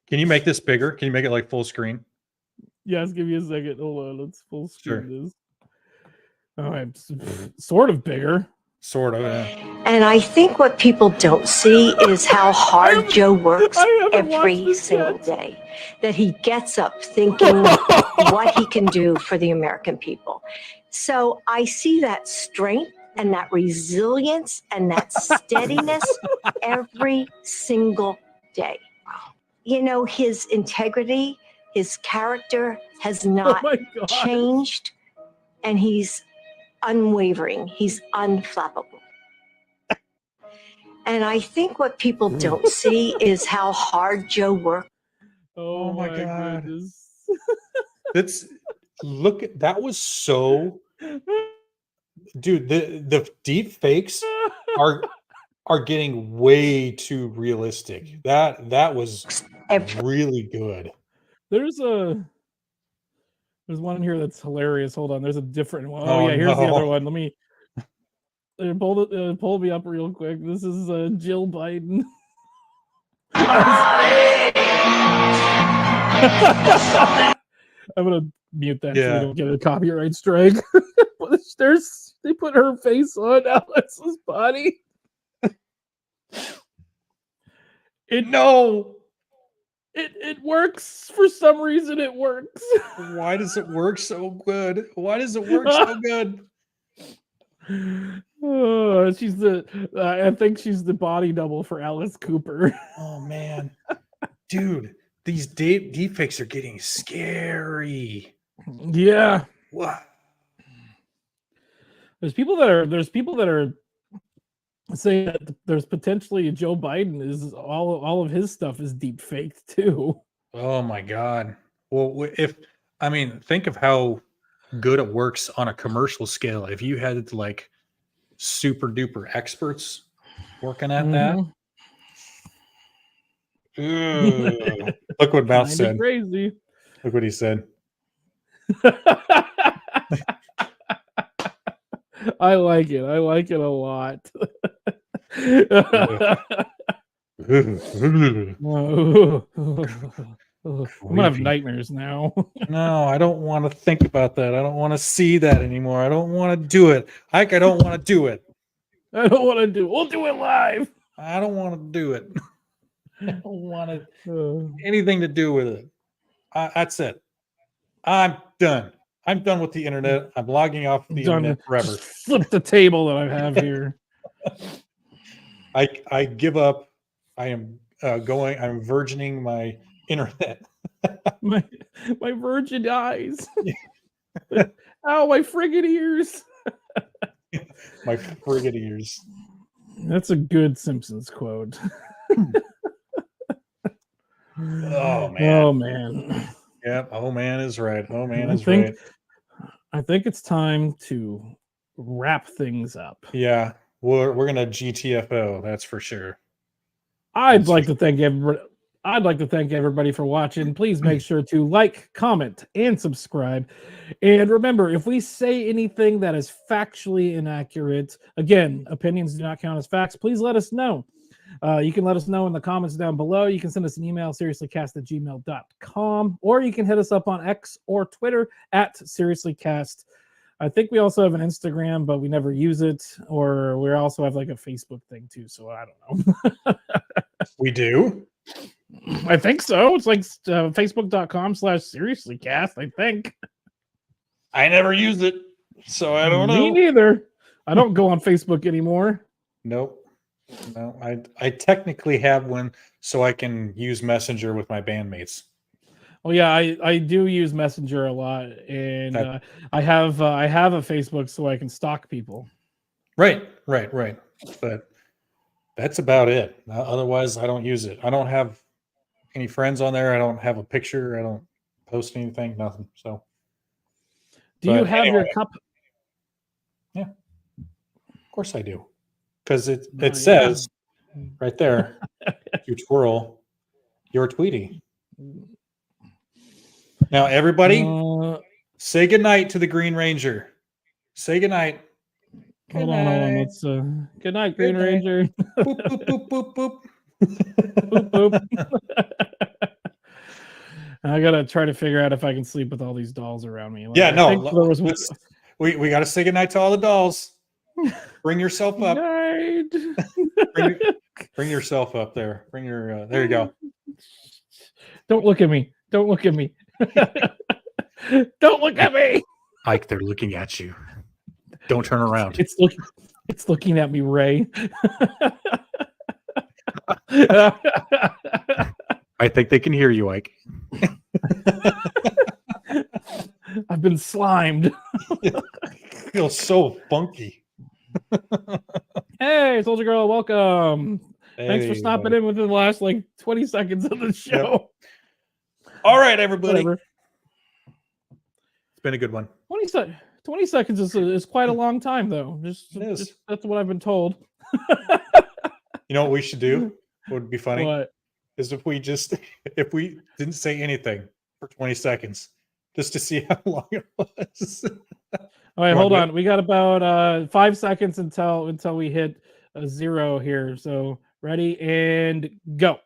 Can you make this bigger? Can you make it like full screen? Yes, give me a second. Hold on, let's full screen Sure. this. All right, sort of bigger. Sort of. Yeah. And I think what people don't see is how hard Joe works every single day. That he gets up thinking what he can do for the American people. So I see that strength and that resilience and that steadiness every single day. You know, his integrity, his character has not changed, and he's unwavering. He's unflappable. And I think what people don't see is how hard Joe worked. Oh my God. That's that was so, dude, the deep fakes are getting way too realistic. That was really good. There's one here that's hilarious. Hold on, there's a different one. Oh yeah, here's the other one. Let me pull me up real quick. This is Jill Biden. I'm gonna mute that so we don't get a copyright strike. They put her face on Alice's body. It works for some reason. It works. Why does it work so good? Why does it work so good? Oh, I think she's the body double for Alice Cooper. Oh man, dude, these deepfakes are getting scary. Yeah. What? There's people that are saying that there's potentially Joe Biden is all of his stuff is deep faked too. Oh my God. Well, think of how good it works on a commercial scale. If you had like super duper experts working at that. Look what Mouse said. Crazy. Look what he said. I like it. I like it a lot. I'm gonna have nightmares now. No, I don't want to think about that. I don't want to see that anymore. I don't want to do it. Ike, I don't want to do it. I don't want to do. We'll do it live. I don't want to do it. I don't want anything to do with it. That's it. I'm done. I'm done with the internet. I'm logging off the internet forever. Just flip the table that I have here. I give up. I am going. I'm virgining my internet. my virgin eyes. Ow, my friggin' ears. My friggin' ears. That's a good Simpsons quote. Oh man. Oh man. Yep. Oh man is right. Oh man is right. I think it's time to wrap things up. Yeah. We're gonna GTFO, that's for sure. I'd like to thank everybody for watching. Please make sure to like, comment, and subscribe. And remember, if we say anything that is factually inaccurate, again, opinions do not count as facts, please let us know. You can let us know in the comments down below. You can send us an email, seriouslycast@gmail.com, or you can hit us up on X or Twitter @seriouslycast. I think we also have an Instagram, but we never use it. Or we also have like a Facebook thing too. So I don't know. We do? I think so. It's like facebook.com/seriouslycast, I think. I never used it, so I don't know. Me neither. I don't go on Facebook anymore. Nope. No, I technically have one so I can use Messenger with my bandmates. Oh yeah, I do use Messenger a lot, and I have a Facebook so I can stalk people. Right. But that's about it. Otherwise, I don't use it. I don't have any friends on there. I don't have a picture. I don't post anything. Nothing. So, do you have your cup? Yeah, of course I do. Because it says right there, you twirl your Tweety. Now, everybody, say goodnight to the Green Ranger. Say goodnight. Hold on. Let's good night, Green Ranger. Boop, boop, boop, boop, boop. Boop, boop. I gotta try to figure out if I can sleep with all these dolls around me. Yeah, no. We got to say goodnight to all the dolls. Bring yourself up. Bring yourself up there. Bring your. There you go. Don't look at me. Don't look at me. Don't look at me. Ike, they're looking at you. Don't turn around. It's looking at me, Ray. I think they can hear you, Ike. I've been slimed. Feels so funky. Hey, Soldier Girl, welcome. Hey, thanks for stopping in within the last 20 seconds of the show. Yep. All right, everybody. Whatever. It's been a good one. 20 seconds is quite a long time, though. Just that's what I've been told. You know what we should do? What would be funny? What? Is if we didn't say anything for 20 seconds, just to see how long it was. All right, hold on. We got about 5 seconds until we hit a 0 here. So ready and go.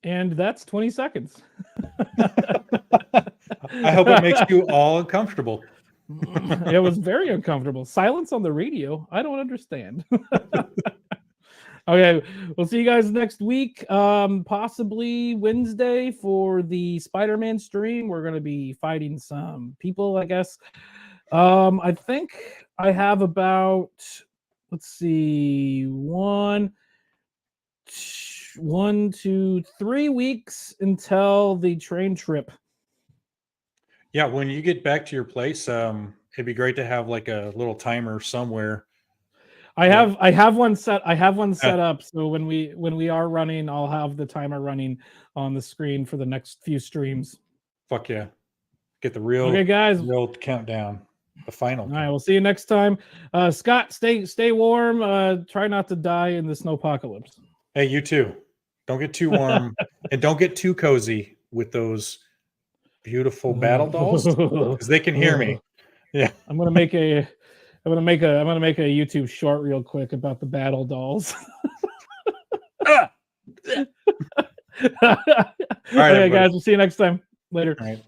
And that's 20 seconds. I hope it makes you all uncomfortable. It was very uncomfortable. Silence on the radio. I don't understand. Okay, we'll see you guys next week. Possibly Wednesday for the Spider-Man stream. We're going to be fighting some people, I guess. I think I have about, let's see, 1, 2, 3 weeks until the train trip. Yeah, when you get back to your place, it'd be great to have like a little timer somewhere. I have one set up, so when we are running, I'll have the timer running on the screen for the next few streams. Fuck yeah. Get the real real countdown. The final. All right, we'll see you next time. Scott, stay warm. Try not to die in the snowpocalypse. Hey, you too. Don't get too warm and don't get too cozy with those beautiful battle dolls because they can hear me. Yeah. I'm gonna make a YouTube short real quick about the battle dolls. All right, Okay, everybody. guys, we'll see you next time. Later. All right.